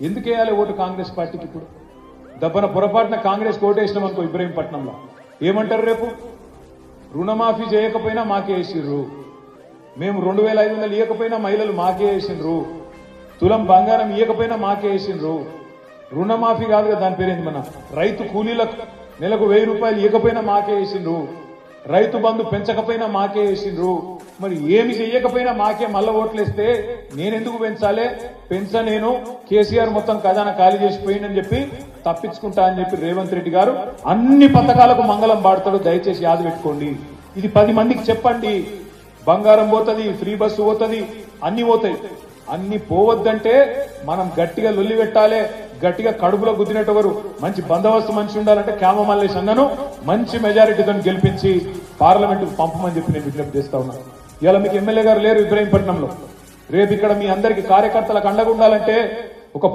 ఎందుకు వేయాలి ఓటు కాంగ్రెస్ పార్టీకి? ఇప్పుడు దబ్బన పొరపాటున కాంగ్రెస్ ఓటేసినాం అనుకో ఇబ్రహీంపట్నంలో ఏమంటారు? రేపు రుణమాఫీ చేయకపోయినా మాకే వేసిర్రు, మేము 2500 ఇవ్వకపోయినా మహిళలు మాకే వేసిండ్రు, తులం బంగారం ఇవ్వకపోయినా మాకే వేసిండ్రు. రుణమాఫీ కాదు కదా దాని పేరేంది, మన రైతు కూలీలకు నెలకు 1000 రూపాయలు ఇవ్వకపోయినా మాకే వేసిండ్రు, రైతు బంధు పెంచకపోయినా మాకే వేసిండ్రు. మరి ఏమి చెయ్యకపోయినా మాకే మళ్ళా ఓట్లేస్తే నేనెందుకు పెంచాలి? నేను కేసీఆర్ మొత్తం ఖజానా ఖాళీ చేసిపోయిందని చెప్పి తప్పించుకుంటా అని చెప్పి రేవంత్ రెడ్డి గారు అన్ని పథకాలకు మంగళం పాడతాడు. దయచేసి యాద పెట్టుకోండి. ఇది 10 మందికి చెప్పండి. బంగారం పోతుంది, ఫ్రీ బస్సు పోతుంది, అన్ని పోతాయి. అన్ని పోవద్దంటే మనం గట్టిగా లొల్లి పెట్టాలి. గట్టిగా కడుపులో గుద్దినట్టెవరు మంచి బందోబస్తు మనిషి ఉండాలంటే క్యామ మల్లేష్ అన్నను మంచి మెజారిటీతో గెలిపించి పార్లమెంటుకు పంపమని చెప్పి నేను విజ్ఞప్తి చేస్తా ఉన్నాను. ఇలా మీకు ఎమ్మెల్యే గారు లేరు ఇబ్రహీంపట్నంలో. రేపు ఇక్కడ మీ అందరికి కార్యకర్తలకు అండగా ఉండాలంటే ఒక